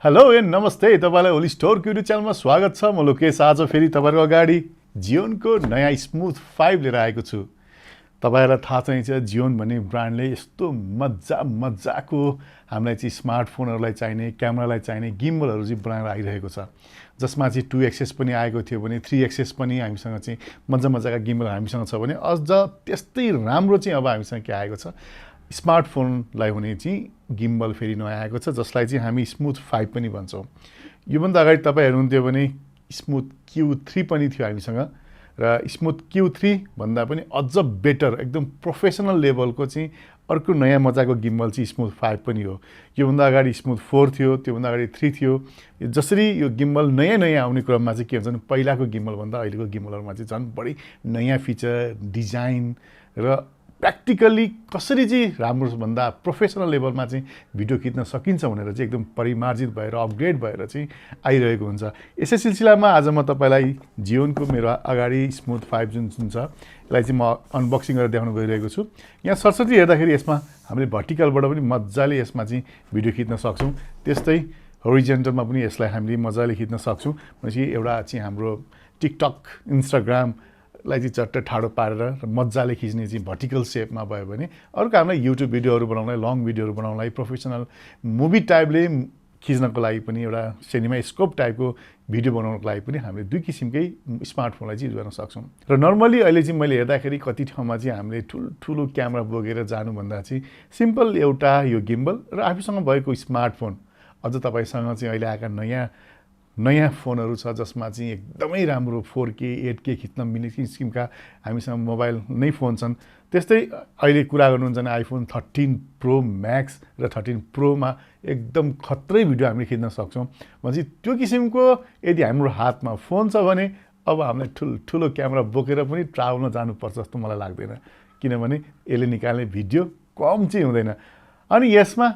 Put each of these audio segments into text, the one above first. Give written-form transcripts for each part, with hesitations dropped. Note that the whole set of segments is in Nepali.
हेलो एन्ड नमस्ते तपाईलाई ओलिज स्टोर Pvt च्यानलमा स्वागत छ। म लोकेश आज फेरि तपाईहरुको अगाडि Zhyunको नयाँ स्मुथ 5 लिएर आएको छु। तपाईहरुलाई थाहा छ Zhyun भन्ने ब्रान्डले यस्तो मजाको हामीलाई चाहिँ स्मार्टफोनहरुलाई चाहिने, क्यामेरालाई चाहिने गिम्बलहरु चाहिँ बनाएर आइरहेको छ। जसमा चाहिँ 2 एक्सेस पनि आएको थियो भने 3 एक्सेस पनि हामीसँग चाहिँ मजाका गिम्बल हामीसँग छ भने अझ त्यस्तै राम्रो चाहिँ अब हामीसँग के आएको छ स्मार्टफोनलाई हुने चाहिँ गिम्बल फेरि नयाँ आएको छ जसलाई चाहिँ हामी स्मुथ 5 पनि भन्छौँ। यो भन्दा अगाडि तपाईहरु हुन्थ्यो भने स्मुथ Q3 पनि थियो हामीसँग र स्मुथ Q3 भन्दा पनि अझ बेटर एकदम प्रोफेसनल लेभलको चाहिँ अर्को नयाँ मजाको गिम्बल चाहिँ स्मुथ 5 पनि हो। यो भन्दा अगाडि स्मुथ 4 थियो, त्यो भन्दा अगाडि 3 थियो। जसरी यो गिम्बल नयाँ आउने क्रममा चाहिँ के हुन्छ भने पहिलाको गिम्बल भन्दा अहिलेको गिम्बलहरुमा चाहिँ झन् बढी नयाँ फिचर, डिजाइन र प्र्याक्टिकली कसरी चाहिँ राम्रो भन्दा प्रोफेसनल लेभलमा चाहिँ भिडियो खिच्न सकिन्छ भनेर चाहिँ एकदम परिमार्जित भएर अपग्रेड भएर चाहिँ आइरहेको हुन्छ। यसै सिलसिलामा आज म तपाईलाई Zhyunको मेरो अगाडि स्मुथ 5 जुन छ यसलाई चाहिँ म अनबक्सिङ गरेर देखाउन गइरहेको छु। यहाँ सरस्वती हेर्दाखेरि यसमा हामीले भर्टिकलबाट पनि मजाले यसमा चाहिँ भिडियो खिच्न सक्छौं। त्यस्तै होरिजन्टलमा पनि यसलाई हामीले मजाले खिच्न सक्छौं। भनेपछि एउटा चाहिँ हाम्रो टिकटक, इन्स्टाग्राम लाई चाहिँ चट्ट ठाडो पारेर मजाले खिच्ने चाहिँ भर्टिकल शेपमा भयो भने अर्को हामीलाई युट्युब भिडियोहरु बनाउनलाई, लङ भिडियोहरु बनाउनलाई, प्रोफेसनल मुभी टाइपले खिच्नको लागि पनि एउटा सिनेमा स्कोप टाइपको भिडियो बनाउनको लागि पनि हामीले दुई किसिमकै स्मार्टफोनलाई चाहिँ युज गर्न सक्छौं। र नर्मली अहिले चाहिँ मैले हेर्दाखेरि कति ठाउँमा चाहिँ हामीले ठुलो क्यामेरा बोकेर जानु भन्दा चाहिँ सिम्पल एउटा यो गिम्बल र आफूसँग भएको स्मार्टफोन अझ तपाईसँग चाहिँ अहिले आएका नयाँ फोनहरु छ जसमा चाहिँ एकदमै राम्रो 4K 8K खिच्न मिल्ने किसिमका हामीसँग मोबाइल नै फोन छन्। त्यस्तै अहिले कुरा गर्नुहुन्छ भने आइफोन 13 प्रो म्याक्स र 13 प्रोमा एकदम खत्रै भिडियो हामीले खिच्न सक्छौं। भनेपछि त्यो किसिमको यदि हाम्रो हातमा फोन छ भने अब हामीलाई ठुलो क्यामेरा बोकेर पनि ट्राभलमा जानुपर्छ जस्तो मलाई लाग्दैन, किनभने यसले निकाल्ने भिडियो कम चाहिँ हुँदैन। अनि यसमा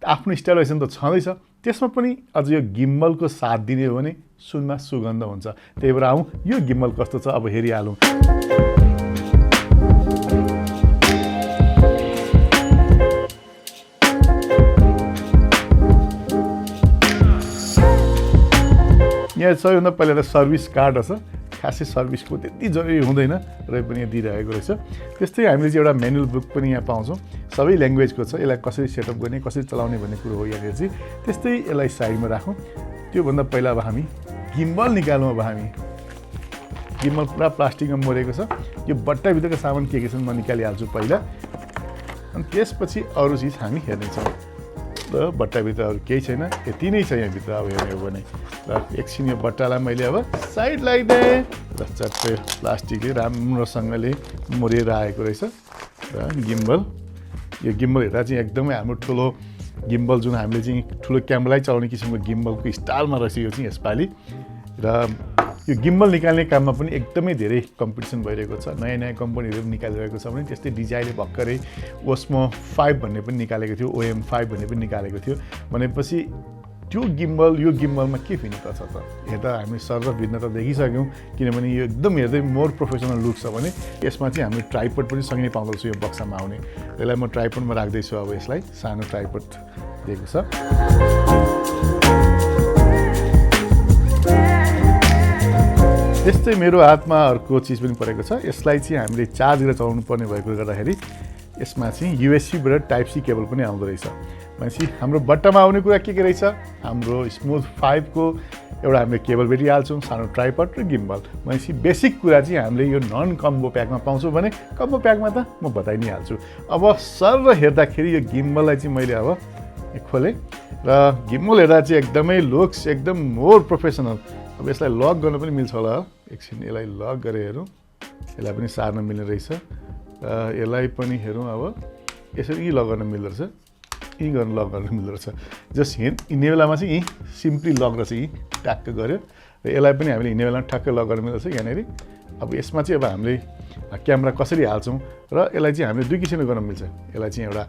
आफ्नो स्टेबलाइजेसन त छँदैछ, त्यसमा पनि अझ यो गिम्बलको साथ दिने हो भने सुनमा सुगन्ध हुन्छ। त्यही भएर आउँ यो गिम्बल कस्तो छ अब हेरिहालौँ। यहाँ सबैभन्दा पहिला एउटा सर्भिस कार्ड छ। खासै सर्भिसको त्यति जरुरी हुँदैन र पनि दिइरहेको रहेछ। त्यस्तै हामीले चाहिँ एउटा म्यानुअल बुक पनि यहाँ पाउँछौँ, सबै ल्याङ्ग्वेजको छ। यसलाई कसरी सेटअप गर्ने, कसरी चलाउने भन्ने कुरो हो यहाँ चाहिँ। त्यस्तै यसलाई साइडमा राखौँ। त्यो भन्दा पहिला अब हामी गिम्बल निकालौँ। अब हामी गिम्बल पुरा प्लास्टिकमा मोरेको छ। यो बट्टाभित्रको सामान के छन् म निकालिहाल्छु पहिला, अनि त्यसपछि अरू चिज हामी हेर्नेछौँ। र बट्टाभित्र अरू केही छैन, यति नै छ यहाँभित्र अब हेर्ने हो भने। र एकछिन यो बट्टालाई मैले अब साइड लगाइदिएँ र चट्टै प्लास्टिकले राम्रोसँगले मोरेर आएको रहेछ। र गिम्बल, यो गिम्बल हेर्दा चाहिँ एकदमै हाम्रो ठुलो गिम्बल जुन हामीले चाहिँ ठुलो क्यामेरालाई चलाउने किसिमको गिम्बलको स्टाइलमा रहेछ यो चाहिँ यसपालि। र यो गिम्बल निकाल्ने काममा पनि एकदमै धेरै कम्पिटिसन भइरहेको छ। नयाँ कम्पनीहरु निकालिरहेको छ भने त्यस्तै डिजाइनले भक्करै ओस्मो 5 भन्ने पनि निकालेको थियो, OM5 भन्ने पनि निकालेको थियो। भनेपछि त्यो गिम्बल यो गिम्बलमा के भिन्नता छ त? हेर्दा हामी सर्व भिन्नता देखिसक्यौँ, किनभने यो एकदम हेर्दै मोर प्रोफेसनल लुक छ भने यसमा चाहिँ हामीले ट्राइपड पनि सँगै पाउँदछ यो बक्सामा आउने। यसलाई म ट्राइपडमा राख्दैछु। अब यसलाई सानो ट्राइपड दिएको छ। त्यस्तै मेरो हातमा अर्को चिज पनि परेको छ। यसलाई चाहिँ हामीले चार्ज गरेर चलाउनु पर्ने भएकोले गर्दाखेरि यसमा चाहिँ USB बाट टाइप C केबल पनि आउँदो रहेछ। भनेपछि हाम्रो बट्टामा आउने कुरा के रहेछ? हाम्रो स्मुथ 5 को एउटा हामीले केबल भेटिहाल्छौँ, सानो ट्राइपड र गिम्बल। भनेपछि बेसिक कुरा चाहिँ हामीले यो नन कम्बो प्याकमा पाउँछौँ भने कम्बो प्याकमा त म बताइ नै हाल्छु। अब सर हेर्दाखेरि यो गिम्बललाई चाहिँ मैले अब खोलेँ र गिम्बल हेर्दा चाहिँ एकदमै लुक्स एकदम मोर प्रोफेसनल। अब यसलाई लक गर्न पनि मिल्छ होला। एकछिन यसलाई लक गरेर हेरौँ, यसलाई पनि सार्न मिल्ने रहेछ। र यसलाई पनि हेरौँ, अब यसरी लक गर्न मिल्दो रहेछ, यहीँ गर्न लक गर्न मिल्दो रहेछ। जस्ट हिँड्ने बेलामा चाहिँ यहीँ सिम्पली लक रहेछ, यहीँ ट्याक्क गऱ्यो। र यसलाई पनि हामीले हिँड्ने बेलामा ठ्याक्कै लक गर्न मिल्दो रहेछ यहाँनिर। अब यसमा चाहिँ अब हामीले क्यामेरा कसरी हाल्छौँ र यसलाई चाहिँ हामीले दुई किसिमले गर्न मिल्छ। यसलाई चाहिँ एउटा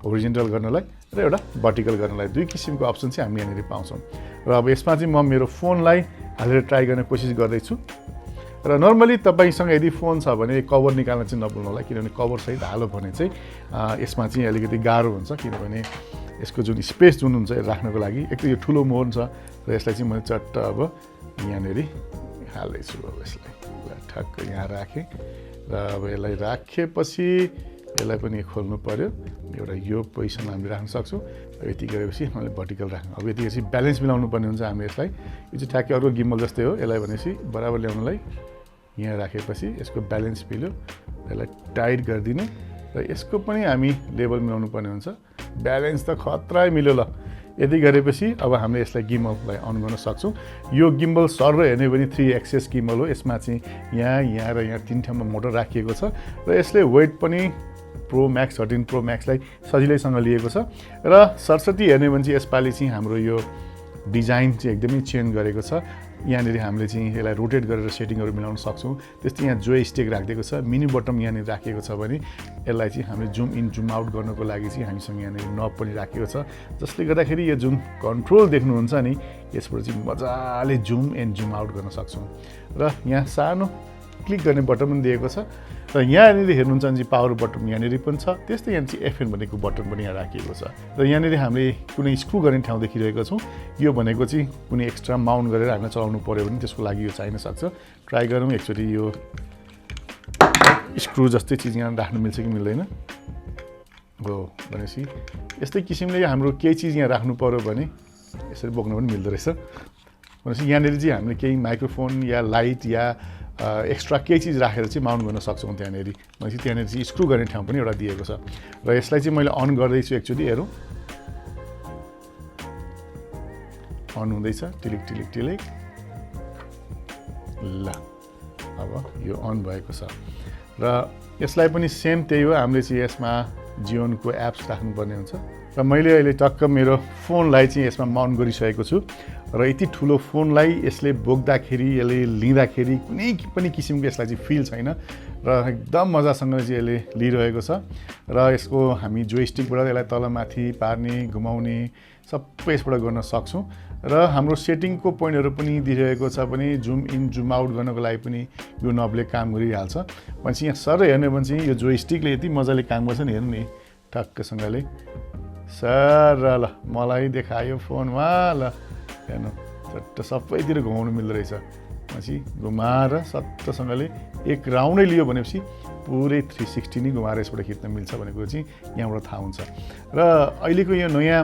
होरिजेन्टल गर्नलाई र एउटा भर्टिकल गर्नलाई दुई किसिमको अप्सन चाहिँ हामी यहाँनिर पाउँछौँ। र अब यसमा चाहिँ म मेरो फोनलाई हालेर ट्राई गर्ने कोसिस गर्दैछु। र नर्मली तपाईसँग यदि फोन छ भने कभर निकाल्न चाहिँ नभुल्नु होला, किनभने कभर सहित हालो भने चाहिँ यसमा चाहिँ अलिकति गाह्रो हुन्छ, किनभने यसको जुन स्पेस जुन हुन्छ राख्नको लागि एक त यो ठुलो मोहन छ र यसलाई चाहिँ मैले चट्ट अब यहाँनेरि हाल्दैछु अब यसलाई ठक्क यहाँ राखेँ र अब यसलाई राखेपछि यसलाई पनि खोल्नु पर्यो एउटा यो पोजिसनमा हामीले राख्न सक्छौँ यति गरेपछि हामीले भर्टिकल राख्नु अब यति गरेपछि ब्यालेन्स मिलाउनु पर्ने हुन्छ हामीले यसलाई यो चाहिँ ठ्याक्कै अर्को गिम्बल जस्तै हो यसलाई भनेपछि बराबर ल्याउनलाई यहाँ राखेपछि यसको ब्यालेन्स मिल्यो यसलाई टाइट गरिदिने र यसको पनि हामी लेभल मिलाउनु पर्ने हुन्छ ब्यालेन्स त खतरा मिल्यो ल यति गरेपछि अब हामीले यसलाई गिम्बललाई अन गर्न सक्छौँ यो गिम्बल सर हेर्ने भने 3 एक्सेस गिम्बल हो यसमा चाहिँ यहाँ र यहाँ 3 ठाउँमा मोटर राखिएको छ र यसले वेट पनि प्रो म्याक्स 13 प्रो म्याक्सलाई सजिलैसँग लिएको छ र सरस्वती हेर्ने भने चाहिँ यसपालि चाहिँ हाम्रो यो डिजाइन चाहिँ एकदमै चेन्ज गरेको छ यहाँनिर हामीले चाहिँ यसलाई रोटेट गरेर सेटिङहरू मिलाउन सक्छौँ त्यस्तै यहाँ जोयस्टिक राखिदिएको छ मिनी बटम यहाँनिर राखिएको छ भने यसलाई चाहिँ हामीले जुम इन जुम आउट गर्नको लागि चाहिँ हामीसँग यहाँनिर नब पनि राखिएको छ जसले गर्दाखेरि यो जुन कन्ट्रोल देख्नुहुन्छ नि यसबाट चाहिँ मजाले जुम एन्ड जुम आउट गर्न सक्छौँ र यहाँ सानो क्लिक गर्ने बटन पनि दिएको छ र यहाँनिर हेर्नुहुन्छ भने चाहिँ पावर बटन यहाँनिर पनि छ त्यस्तै यहाँ चाहिँ एफएन भनेको बटन पनि यहाँ राखिएको छ र यहाँनिर हामीले कुनै स्क्रु गर्ने ठाउँ देखिरहेको छौँ यो भनेको चाहिँ कुनै एक्स्ट्रा माउन्ट गरेर हामीलाई चलाउनु पऱ्यो भने त्यसको लागि यो चाहिन सक्छ ट्राई गरौँ एकचोटि यो स्क्रु जस्तै चिज यहाँ राख्नु मिल्छ कि मिल्दैन हो भनेपछि यस्तै किसिमले हाम्रो केही चिज यहाँ राख्नु पऱ्यो भने यसरी बोक्न पनि मिल्दो रहेछ भनेपछि यहाँनिर चाहिँ हामीले केही माइक्रोफोन या लाइट या एक्स्ट्रा केही चिज राखेर चाहिँ माउन्ट गर्न सक्छौँ त्यहाँनिर भनेपछि त्यहाँनिर चाहिँ स्क्रु गर्ने ठाउँ पनि एउटा दिएको छ र यसलाई चाहिँ मैले अन गर्दैछु एकचोटि हेरौँ अन हुँदैछ टिलिक टिलिक टिलिक ल अब यो अन भएको छ र यसलाई पनि सेम त्यही हो हामीले चाहिँ यसमा जियोनको एप्स राख्नुपर्ने हुन्छ र मैले अहिले टक्क मेरो फोनलाई चाहिँ यसमा माउन्ट गरिसकेको छु र यति ठुलो फोनलाई यसले बोक्दाखेरि यसले लिँदाखेरि कुनै पनि किसिमको यसलाई चाहिँ फिल छैन र एकदम मजासँगले चाहिँ यसले लिइरहेको छ र यसको हामी जोयस्टिकबाट यसलाई तलमाथि पार्ने घुमाउने सबै यसबाट गर्न सक्छौँ र हाम्रो सेटिङको पोइन्टहरू पनि दिइरहेको छ भने जुम इन जुम आउट गर्नको लागि पनि यो नबले काम गरिहाल्छ भनेपछि यहाँ सर हेर्नु भने चाहिँ यो जोयस्टिकले यति मजाले काम गर्छ नि हेर्नु नि ठक्कसँगले सर ल मलाई देखायो फोनमा ल हेर्नु चट्ट सबैतिर घुमाउनु मिल्दो रहेछ पछि घुमाएर सट्टसँगले एक राउन्डै लियो भनेपछि पुरै 360 नै घुमाएर यसबाट खिच्न मिल्छ भनेको कुरा चाहिँ यहाँबाट थाहा हुन्छ र अहिलेको यो नयाँ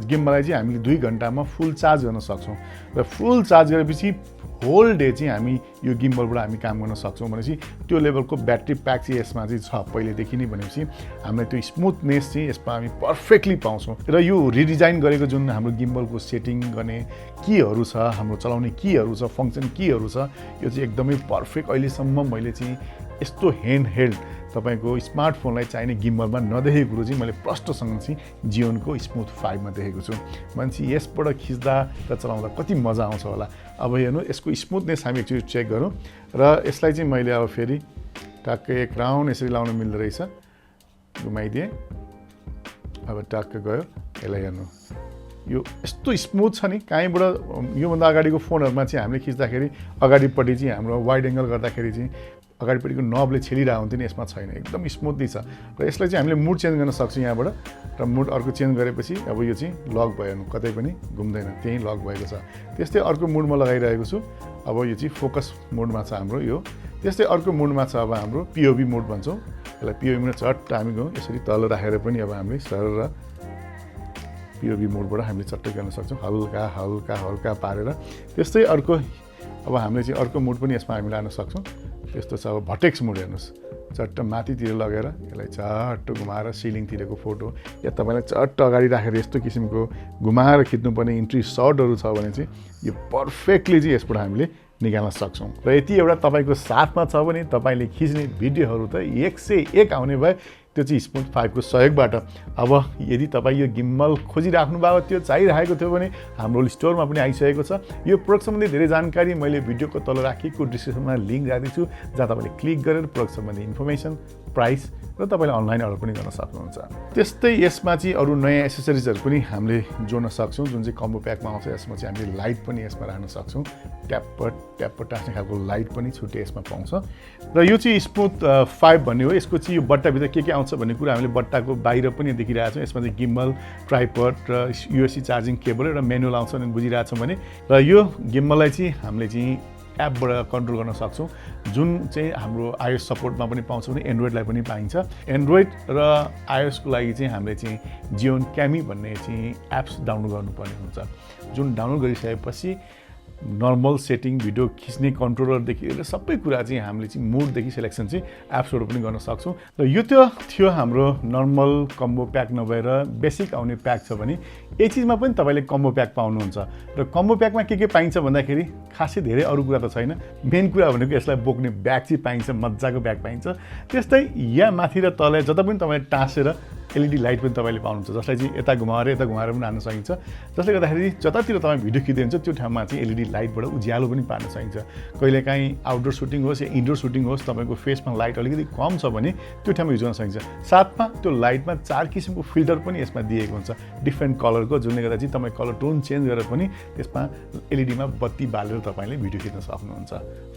गिम्बललाई चाहिँ हामीले 2 घन्टामा फुल चार्ज गर्न सक्छौँ र फुल चार्ज गरेपछि होल डे चाहिँ हामी यो गिम्बलबाट हामी काम गर्न सक्छौँ भनेपछि त्यो लेभलको ब्याट्री प्याक चाहिँ यसमा चाहिँ छ पहिलेदेखि नै भनेपछि हामीलाई त्यो स्मुथनेस चाहिँ यसमा हामी पर्फेक्टली पाउँछौँ र यो रिडिजाइन गरेको जुन हाम्रो गिम्बलको सेटिङ गर्ने कीहरू छ हाम्रो चलाउने कीहरू छ फङ्क्सन कीहरू छ यो चाहिँ एकदमै पर्फेक्ट अहिलेसम्म मैले चाहिँ यस्तो ह्यान्ड हेल्ड तपाईँको स्मार्टफोनलाई चाहिने गिम्बलमा नदेखेको कुरो चाहिँ मैले प्रष्टसँग चाहिँ जियोनको स्मुथ 5 मा देखेको छु मान्छे यसबाट खिच्दा र चलाउँदा कति मजा आउँछ होला अब हेर्नु यसको स्मुथनेस हामी एकचोटि चेक गरौँ र यसलाई चाहिँ मैले अब फेरि टक्कै एक राउन्ड यसरी लाउन मिल्दो रहेछ घुमाइदिएँ अब टक्क गयो यसलाई हेर्नु यो यस्तो स्मुथ छ नि कहीँबाट योभन्दा अगाडिको फोनहरूमा चाहिँ हामीले खिच्दाखेरि अगाडिपट्टि चाहिँ हाम्रो वाइड एङ्गल गर्दाखेरि चाहिँ अगाडिपट्टिको नबले छेलिरहेको हुन्थ्यो नि यसमा छैन एकदम स्मुथली छ र यसलाई चाहिँ हामीले मुड चेन्ज गर्न सक्छौँ यहाँबाट र मुड अर्को चेन्ज गरेपछि अब यो चाहिँ लक भयो कतै पनि घुम्दैन त्यहीँ लक भएको छ त्यस्तै अर्को मुडमा लगाइरहेको छु अब यो चाहिँ फोकस मोडमा छ हाम्रो यो त्यस्तै अर्को मोडमा छ अब हाम्रो पिओभी मोड भन्छौँ यसलाई पिओभी मोड चट्ट हामी गयौँ यसरी तल राखेर पनि अब हामीले सरर पिओभी मोडबाट हामीले चट्टै गर्न सक्छौँ हल्का हल्का हल्का पारेर त्यस्तै अर्को अब हामीले चाहिँ अर्को मोड पनि यसमा हामी लान सक्छौँ त्यस्तो छ अब भटेक्स मोड हेर्नुहोस् चट्ट माथितिर लगेर यसलाई चट्ट घुमाएर सिलिङतिरको फोटो या तपाईँलाई चट्ट अगाडि राखेर यस्तो किसिमको घुमाएर खिच्नुपर्ने इन्ट्री सर्टहरू छ भने चाहिँ यो पर्फेक्टली चाहिँ यसबाट हामीले निकाल्न सक्छौँ र यति एउटा तपाईँको साथमा छ भने तपाईँले खिच्ने भिडियोहरू त 101 आउने भए त्यो चाहिँ स्मुथ 5 को सहयोगबाट अब यदि तपाईँ यो गिम्बल खोजिराख्नु भएको थियो चाहिरहेको थियो भने हाम्रो स्टोरमा पनि आइसकेको छ यो प्रोडक्ट सम्बन्धी धेरै जानकारी मैले भिडियोको तल राखेको डिस्क्रिप्सनमा लिङ्क राख्दैछु जहाँ तपाईँले क्लिक गरेर प्रोडक्ट सम्बन्धी इन्फर्मेसन प्राइस र तपाईँले अनलाइन अर्डर पनि गर्न सक्नुहुन्छ त्यस्तै यसमा चाहिँ अरू नयाँ एसेसरिजहरू पनि हामीले जोड्न सक्छौँ जुन चाहिँ कम्बो प्याकमा आउँछ यसमा चाहिँ हामीले लाइट पनि यसमा राख्न सक्छौँ ट्याप्प टाँस्ने खालको लाइट पनि छुट्टै यसमा पाउँछ र यो चाहिँ स्मुथ 5 भन्ने हो यसको चाहिँ यो बट्टाभित्र के आउँछ आउँछ भन्ने कुरा हामीले बट्टाको बाहिर पनि देखिरहेको छौँ। यसमा चाहिँ गिम्बल, ट्राइपड र USB चार्जिङ केबल र म्यानुअल आउँछ भने बुझिरहेछौँ भने। र यो गिम्बललाई चाहिँ हामीले चाहिँ एपबाट कन्ट्रोल गर्न सक्छौँ, जुन चाहिँ हाम्रो iOS सपोर्टमा पनि पाउँछ भने एन्ड्रोइडलाई पनि पाइन्छ। एन्ड्रोइड र iOSको लागि चाहिँ हामीले चाहिँ जियोन क्यामी भन्ने चाहिँ एप्स डाउनलोड गर्नुपर्ने हुन्छ, जुन डाउनलोड गरिसकेपछि नर्मल सेटिङ, भिडियो खिच्ने कन्ट्रोलरदेखि लिएर सबै कुरा चाहिँ हामीले चाहिँ मोडदेखि सेलेक्सन चाहिँ एप्सबाट पनि गर्न सक्छौँ। र यो थियो हाम्रो नर्मल कम्बो प्याक नभएर बेसिक आउने प्याक छ भने यही चिजमा पनि तपाईँले कम्बो प्याक पाउनुहुन्छ। र कम्बो प्याकमा के पाइन्छ भन्दाखेरि खासै धेरै अरू कुरा त छैन, मेन कुरा भनेको यसलाई बोक्ने ब्याग चाहिँ पाइन्छ, मजाको ब्याग पाइन्छ। त्यस्तै यहाँ माथि र तल जता पनि तपाईँले टाँसेर LED लाइट पनि तपाईँले पाउनुहुन्छ, जसलाई चाहिँ यता घुमाएर पनि हान्न सकिन्छ, जसले गर्दाखेरि जतातिर तपाईँ भिडियो खिच्दै हुन्छ त्यो ठाउँमा चाहिँ LED लाइटबाट उज्यालो पनि पार्न सकिन्छ। कहिलेकाहीँ आउटडोर सुटिङ होस् या इन्डोर सुटिङ होस्, तपाईँको फेसमा लाइट अलिकति कम छ भने त्यो ठाउँमा युज गर्न सकिन्छ। साथमा त्यो लाइटमा 4 किसिमको फिल्टर पनि यसमा दिएको हुन्छ, डिफ्रेन्ट कलरको, जुनले गर्दा चाहिँ तपाईँ कलर टोन चेन्ज गरेर पनि त्यसमा LED मा बत्ती बालेर तपाईँले भिडियो खिच्न सक्नुहुन्छ।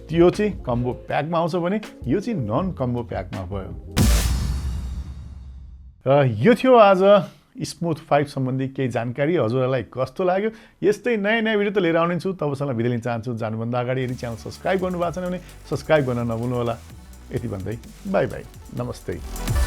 त्यो चाहिँ कम्बो प्याकमा आउँछ भने यो चाहिँ नन कम्बो प्याकमा भयो। यो थियो आज स्मुथ 5 सम्बन्धी केही जानकारी। हजुरहरूलाई कस्तो लाग्यो? यस्तै नयाँ भिडियो त लिएर आउने छु। तबसम्म बिदा लिन चाहन्छु। जानुभन्दा अगाडि यदि च्यानल सब्सक्राइब गर्नुभएको छैन भने सब्सक्राइब गर्न नभुल्नु होला। यति भन्दै बाई बाई, नमस्ते।